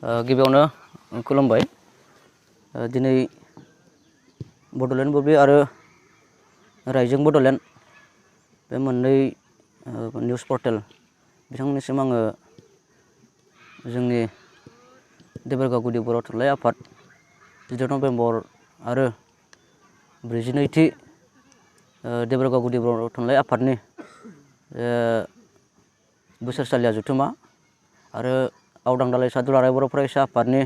गिबियावनो खुलुमबाय। दिनै बड'लेण्ड बुब्लि आरो रायजों बड'लेण्ड बे मोननै निउस पर्टेल बिथांमोननिसिम आङो जोंनि देबोरगाव गुदि बर' थुनलाइ आफाद 14 नभेम्बर आरो 42थि देबोरगाव गुदि बर' थुनलाइ आफादनि बोसोरसालिया जथुमा आरो आवदां दालाइसा दुलाराय बर' फरायसा आफादनि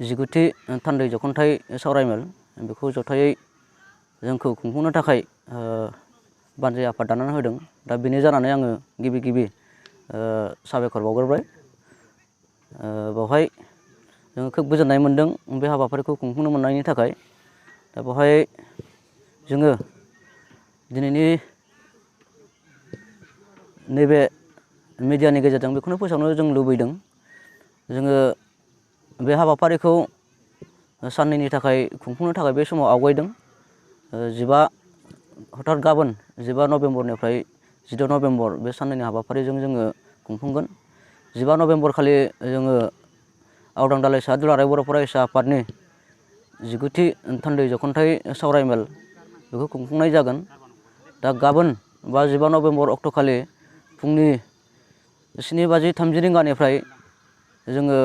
19थि थान्दै जख'न्थाइ सावरायमेल बेखौ जथायै जोंखौ खुंफुंनो थाखाय बानजाय आफाद दानानै होदों। दा बेनि जानानै आङो गिबि साबायखर बावग्रोबाय। बेवहाय जोङो खोब गोजोननाय मोन्दों बे हाबाफारिखौ खुंफुंनो मोननायनि थाखाय। दा बेवहाय जोङो दिनैनि नैबे मिडियानि गेजेरजों बेखौनो फोसावनो जों लुबैदों। जोङो बे हाबाफारिखौ साननैनि थाखाय खुंफुंनो थाखाय बे समाव आवगायदों। हथात गाबोन 15 नभेम्बरनिफ्राय 14 नभेम्बर बे साननैनि हाबाफारिजों जोङो खुंफुंगोन। 15 नभेम्बर खालि जोङो आवदां दालाइसा दुलाराय बर' फरायसा आफादनि 19थि थान्दै जख'न्थाइ सावरायमेल बेखौ खुंफुंनाय जागोन। दा गाबोन बा 15 नभेम्बर अक्ट'खालि फुंनि 7:30 रिंगानिफ्राय जोङो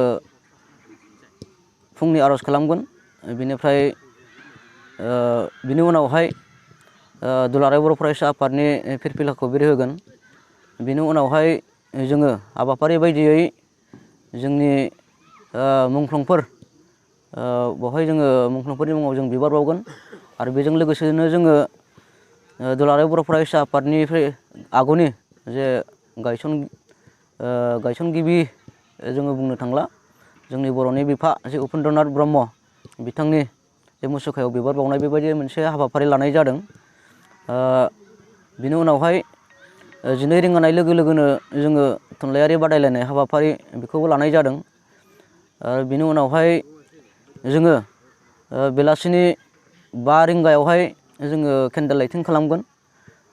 फुंनि आर'ज खालामगोन। बिनि उनावहाय दुलाराय बर' फरायसा आफादनि फिरफिलाखौ बिरहोगोन। बिनि उनावहाय जोङो हाबाफारि बायदियै जोंनि मुंख्लंफोर बेवहाय जोङो मुंख्लंफोरनि मुङाव जों बिबार बावगोन आरो बेजों लोगोसेनो जोङो दुलाराय बर' फरायसा आफादनिफ्राय आगुनि जे गायसनगिरि जोङो बुंनो थांला जोंनि बर'नि बिफा जे उपेन्द्रनाथ ब्रह्म बिथांनि जे मुसुखायाव बिबार बावनाय बेबायदि मोनसे हाबाफारि लानाय जादों। बिनि उनावहाय 12 रिंगानाय लोगो लोगोनो जोङो थुनलाइयारि बादायलायनाय हाबाफारि बेखौबो लानाय जादों। बिनि उनावहाय जोङो बेलासिनि 5 रिंगायावहाय जोङो केन्डेल लाइटिं खालामगोन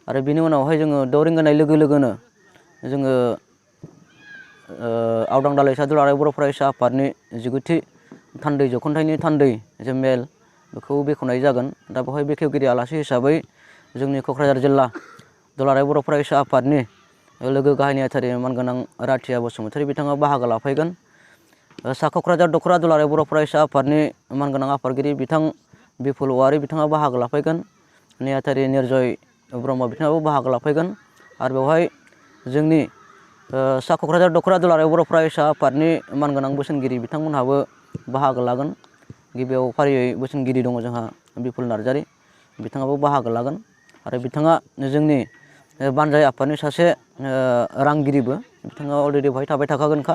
आरो बिनि उनावहाय जोङो 6 रिंगानाय लोगो लोगोनो जोङो आवदां दालाइसा दुलाराय बर' फरायसा आफादनि 19थि थान्दै जख'न्थाइनि थान्दै जे मेल बेखौ बेखेवनाय जागोन। दा बेवहाय बेखेवगिरि आलासि हिसाबै जोंनि क'क्राझार जिल्ला दुलाराय बर' फरायसा आफादनि लोगो गाहाय नेहाथारि मानगोनां राथिया बसुमतारी बिथाङा बाहागो लाफैगोन। सा क'क्राझार दख'रा दुलाराय बर' फरायसा आफादनि मानगोनां आफादगिरि बिथां बिपुल औवारि बिथाङा बाहागो लाफैगोन। नेहाथारि निर्जय ब्रह्म बिथाङाबो बाहागो लाफैगोन आरो बेवहाय जोंनि सा क'क्राझार दख'रा दुलाराय बर' फरायसा आफादनि मानगोनां बोसोनगिरि बिथांमोनहाबो बाहागो लागोन। गिबियाव फारियै बोसोनगिरि दङ जोंहा बिपुल नार्जारि बिथाङाबो बाहागो लागोन आरो बिथाङा जोंनि बानजाय आफादनि सासे रांगिरिबो। बिथाङा अलरेडि बेवहाय थाबाय थाखागोनखा।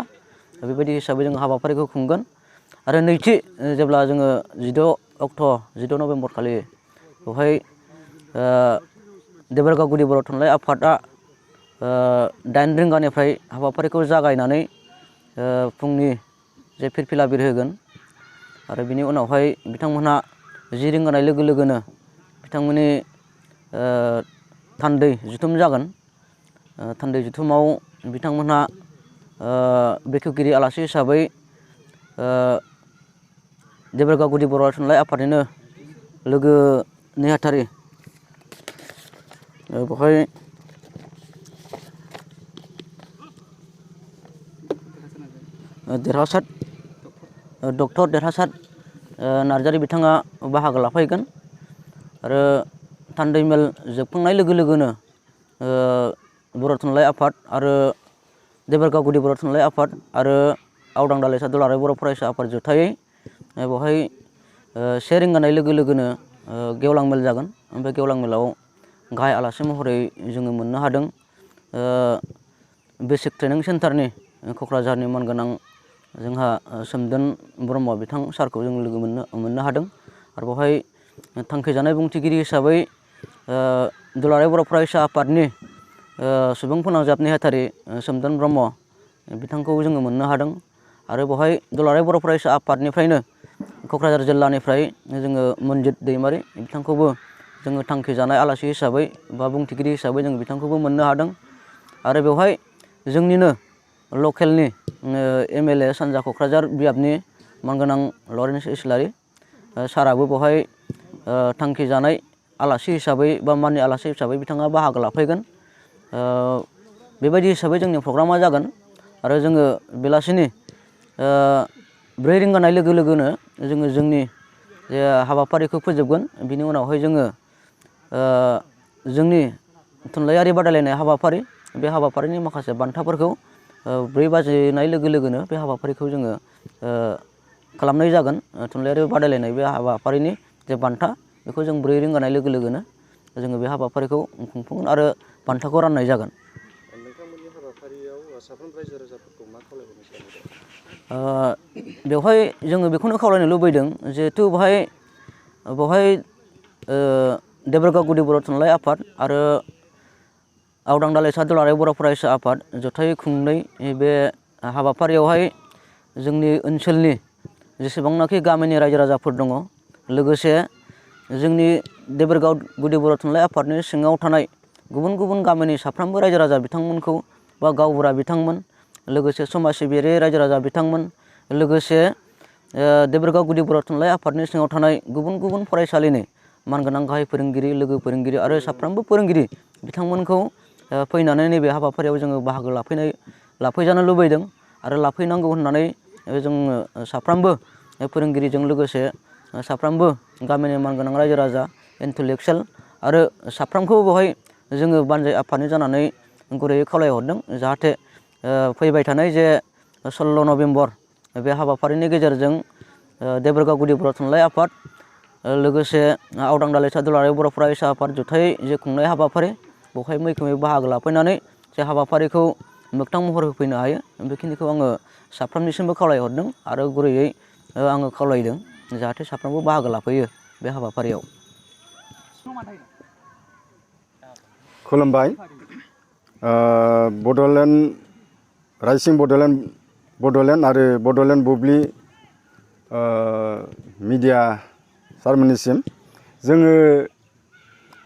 बेबायदि हिसाबै जों हाबाफारिखौ खुंगोन आरो नैथि जेब्ला जोङो 14 नभेम्बर खालि बेवहाय देबोरगाव गुदि बर' थुनलाइ आफादा 8 रिंगानिफ्राय हाबाफारिखौ जागायनानै फुंनि जे फिरफिला बिरहोगोन आरो बिनि उनावहाय बिथांमोनहा 10 रिंगानाय लोगो लोगोनो बिथांमोननि थान्दै जथुम जागोन। थान्दै जथुमाव बिथांमोनहा बेखेवगिरि आलासि हिसाबै देबोरगाव गुदि बर' थुनलाइ आफादनिनो लोगो नेहाथारि बेवहाय डक्टर देरहासात नार्जारि बिथाङा बाहागो लाफैगोन आरो थान्दै मेल जोबखांनाय लोगो लोगोनो बर' थुनलाइ आफाद आरो देबोरगाव गुदि बर' थुनलाइ आफाद आरो आवदां दालाइसा दुलाराय बर' फरायसा आफाद जथायै बेवहाय 1 रिंगानाय लोगो लोगोनो गेवलां मेल जागोन। ओमफ्राय गेवलां मेलाव गाहाय आलासि महरै जोङो मोननो हादों बेसिक ट्रेनिं सेन्टारनि क'क्राझारनि मानगोनां जोंहा सोमदोन ब्रह्म बिथां सारखौ जों लोगो मोननो हादों आरो बेवहाय थांखिजानाय बुंथिगिरि हिसाबै दुलाराय बर' फरायसा आफादनि सुबुं फोनांजाब नेहाथारि सोमदोन ब्रह्म बिथांखौ जोङो मोननो हादों आरो बेवहाय दुलाराय बर' फरायसा आफादनिफ्रायनो क'क्राझार जिल्लानिफ्राय जोङो मनजित दैमारि बिथांखौबो जोङो थांखिजानाय आलासि हिसाबै बा बुंथिगिरि हिसाबै जों बिथांखौबो मोननो हादों आरो बेवहाय जोंनिनो लकेलनि MLA सानजा क'क्राझार बियाबनि मानगोनां लरेन्स इस्लारि साराबो बेवहाय थांखि जानाय आलासि हिसाबै बा माननि आलासि हिसाबै बिथाङा बाहागो लाफैगोन। बेबायदि हिसाबै जोंनि प्रग्रामा जागोन आरो जोङो बेलासिनि 4 रिंगानाय लोगो लोगोनो जोङो जोंनि जे हाबाफारिखौ फोजोबगोन। बिनि उनावहाय जोङो जोंनि थुनलाइयारि बादायलायनाय हाबाफारि बे हाबाफारिनि माखासे बान्थाफोरखौ 4 बाजिनाय लोगो लोगोनो बे हाबाफारिखौ जोङो खालामनाय जागोन। थुनलाइयारि बादायलायनाय बे हाबाफारिनि जे बान्था बेखौ जों 4 रिंगानाय लोगो लोगोनो जोङो बे हाबाफारिखौ खुंफुंगोन आरो बान्थाखौ राननाय जागोन। नोंथांमोननि हाबाफारियाव साफ्रोम रायजो राजाफोरखौ मा खावलायहरनो सानो? बेवहाय जोङो बेखौनो खावलायनो लुबैदों जिहेथु बेवहाय देबोरगाव गुदि बर' थुनलाइ आफाद आरो आवदां दालाइसा दुलाराय बर' फरायसा आफाद जथायै खुंनाय बे हाबाफारियावहाय जोंनि ओनसोलनि जेसेबांनाखि गामिनि रायजो राजाफोर दङ, लोगोसे जोंनि देबोरगाव गुदि बर' थुनलाइ आफादनि सिङाव थानाय गुबुन गुबुन गामिनि साफ्रोमबो रायजो राजा बिथांमोनखौ बा गावबुरा बिथांमोन, लोगोसे समाज सिबियारि रायजो राजा बिथांमोन, लोगोसे देबोरगाव गुदि बर' थुनलाइ आफादनि सिङाव थानाय गुबुन गुबुन फरायसालिनि मानगोनां गाहाय फोरोंगिरि, लोगो फोरोंगिरि आरो साफ्रोमबो फोरोंगिरि बिथांमोनखौ फैनानै नैबे हाबाफारियाव जोङो बाहागो लाफैजानो लुबैदों आरो लाफैनांगौ होननानै जोङो साफ्रोमबो फोरोंगिरिजों लोगोसे साफ्रोमबो गामिनि मानगोनां रायजो राजा, इन्टेलेक्सुवेल आरो साफ्रोमखौबो बेवहाय जोङो बानजाय आफादनि जानानै गुरैयै खावलायहरदों जाहाथे फैबाय थानाय जे 16 नभेम्बर बे हाबाफारिनि गेजेरजों देबोरगाव गुदि बर' थुनलाइ आफाद लोगोसे आवदां दालाइसा दुलाराय बर' फरायसा आफाद जथायै जे खुंनाय हाबाफारि बेवहाय मैखोमै बाहागो लाफैनानै जे हाबाफारिखौ मोगथां महर होफैनो हायो, बेखिनिखौ आङो साफ्रोमनिसिमबो खावलायहरदों आरो गुरैयै आङो खावलायदों जाहाथे साफ्रोमबो बाहागो लाफैयो बे हाबाफारियाव। खुलुमबाय। रायसिं बड'लेण्ड आरो बड'लेण्ड बुब्लि मिडिया सारमोननिसिम जोङो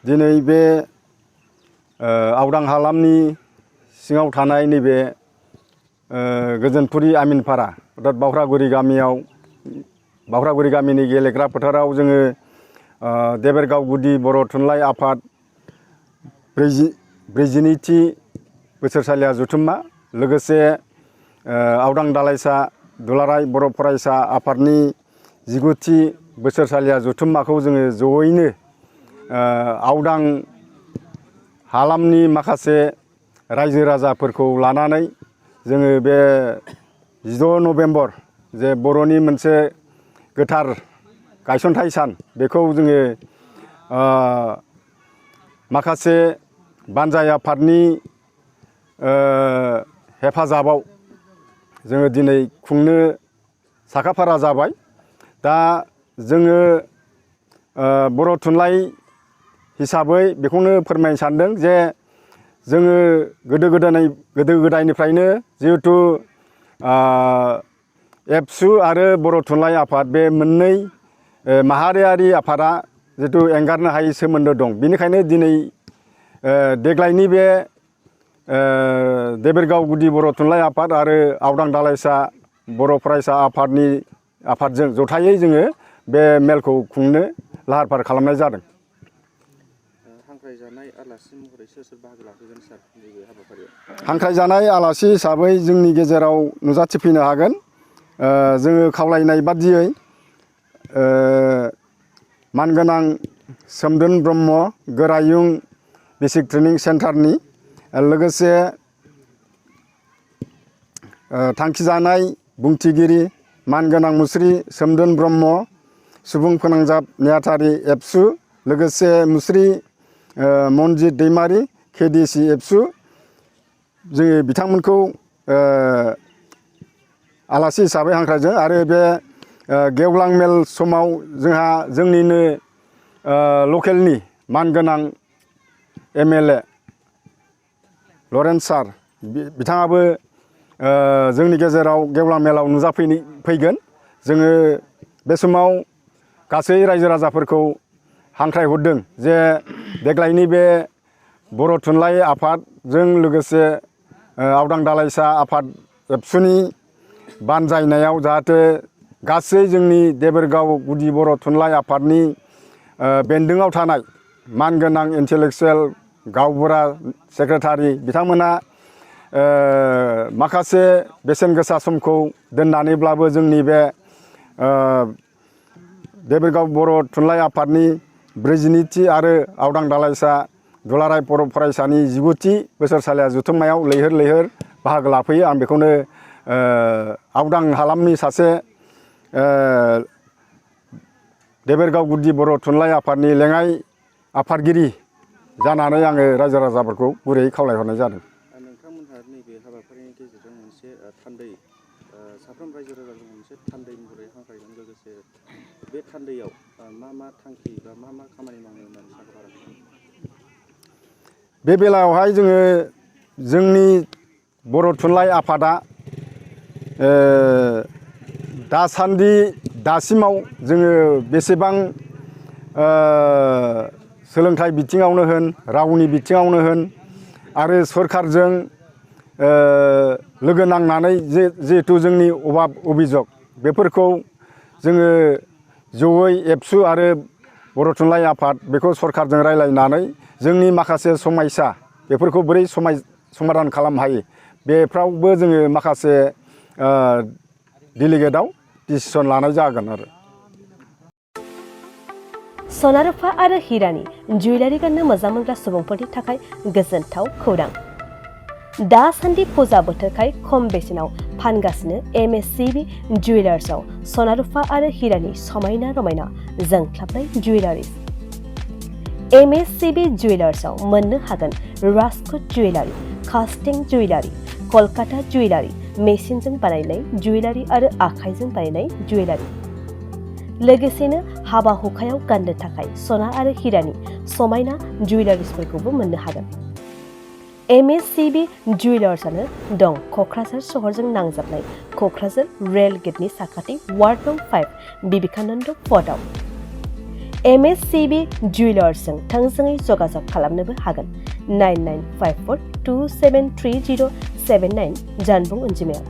दिनै बे आवदां हालामनि सिङाव थानाय नैबे गोजोनपुरि आमिनपारा अर्थात बावख्रागुरि गामिनि गेलेग्रा फोथाराव जोङो देबोरगाव गुदि बर' थुनलाइ आफाद 42थि बोसोरसालिया जथुम्मा, लोगोसे आवदां दालाइसा दुलाराय बर' फरायसा आफादनि 19थि बोसोरसालिया जथुम्माखौ जोङो जयैनो आवदां हालामनि माखासे रायजो राजाफोरखौ लानानै जोङो बे 16 नभेम्बर जे बर'नि मोनसे गोथार गायसनथाइ सान बेखौ जोङो माखासे बानजाय आफादनि हेफाजाबाव जोङो दिनै खुंनो साखाफारा जाबाय। दा जोङो बर' थुनलाइ हिसाबै बेखौनो फोरमायनो सानदों जे जोङो गोदो गोदायनिफ्रायनो जिहेथु एबसु आरो बर' थुनलाइ आफाद बे मोननै माहारियारि आफादा जिहेथु एंगारनो हायै सोमोन्दो दं। बेनिखायनो दिनै देग्लायनि बे देबोरगाव गुदि बर' थुनलाइ आफाद आरो आवदां दालाइसा बर' फरायसा आफादजों जथायै जोङो बे मेलखौ खुंनो लाहार फाहार खालामनाय जादों। हांख्रायजानाय आलासि महरै सोर सोर बाहागो लाफैगोन सार नैबे हाबाफारियाव? हांख्रायजानाय आलासि हिसाबै जोंनि गेजेराव नुजाथिफैनो हागोन। जोङो खावलायनाय बादियै मानगोनां सोमदोन ब्रह्म गोरायुं बेसिक ट्रेनिं सेन्टारनि, लोगोसे थांखिजानाय बुंथिगिरि मानगोनां मुस्रि सोमदोन ब्रह्म, सुबुं फोनांजाब नेहाथारि एबसु, लोगोसे मुस्रि मनजित दैमारि KDC एबसु, जोङो बिथांमोनखौ आलासि हिसाबै हांख्रायदों। आरो बे गेवलां मेल समाव जोंहा जोंनिनो लकेलनि मानगोनां MLA लरेन्स सार बिथाङाबो जोंनि गेजेराव गेवलां मेलाव फैगोन। जोङो बे समाव गासै रायजो राजाफोरखौ हांख्रायहरदों जे देग्लायनि बे बर' थुनलाइ आफादजों लोगोसे आवदां दालाइसा आफाद एबसुनि बानजायनायाव जाहाथे गासै जोंनि देबोरगाव गुदि बर' थुनलाइ आफादनि बेन्दोङाव थानाय मानगोनां इन्टेलेक्सुवेल गावबुरा सेक्रेटारि बिथांमोना माखासे बेसेन गोसा समखौ दोननानैब्लाबो जोंनि बे देबोरगाव बर' थुनलाइ आफादनि 42थि आरो आवदां दालाइसा दुलाराय बर' फरायसानि 19थि बोसोरसालिया जथुम्मायाव लैहोर लैहोर बाहागो लाफैयो। आं बेखौनो आवदां हालामनि सासे देबोरगाव गुदि बर' थुनलाइ आफादनि लेङाइ आफादगिरि जानानै आङो रायजो राजाफोरखौ गुरैयै खावलायहरनाय जादों। नोंथांमोनहा नैबे हाबाफारिनि गेजेरजों मोनसे थान्दै साफ्रोम रायजो राजाजों मोनसे थान्दै महरै हांख्रायदों। लोगोसे बे थान्दैयाव मा थांखि बा मा खामानि मावनो होननानै सानगासिनो? बे बेलायावहाय जोङो जोंनि बर' थुनलाइ आफादा दासिमाव जोङो बेसेबां सोलोंथाइ बिथिङावनो होन रावनि बिथिङावनो होन आरो सरखारजों लोगो नांनानै जिहेथु जोंनि अभाब अभिजग बेफोरखौ जोङो जयै एबसु आरो बर' थुनलाइ आफाद बेखौ सरखारजों रायज्लायनानै जोंनि माखासे समस्या बेफोरखौ बोरै समाधान खालामनो हायो बेफ्रावबो जोङो माखासे डेलिगेटआव डिसिसन लानाय जागोन आरो। सना रुफा आरो हिरानि जुवेलारि गाननो मोजां मोनग्रा सुबुंफोरनि थाखाय गोजोनथाव खौरां। दासान्दि फुजा बोथोरखाय खम बेसेनाव फानगासिनो MSCB जुवेलार्सआव सना रुफा आरो हिरानि समायना रमायना जोंख्लाबनाय जुवेलारिस। MSCB जुवेलार्सआव मोननो हागोन राजकोट जुवेलारि, कास्टिं जुवेलारि, कलकाता जुवेलारि, मेसिनजों बानायनाय जुवेलारि आरो आखाइजों बानायनाय जुवेलारि। लोगोसेनो हाबा हुखायाव गाननो थाखाय सना आरो हिरानि समायना जुवेलारिसफोरखौबो मोननो हागोन। MSCB जुवेलार्सआनो दं क'क्राझार सहरजों नांजाबनाय क'क्राझार रेल गेटनि साखाथि वार्ड नं 5 बिबेकानन्द फर्टआव। MSCB जुवेलार्सजों थोंजोङै जगाजग खालामनोबो हागोन 9954273079 जानबुं अनजिमायाव।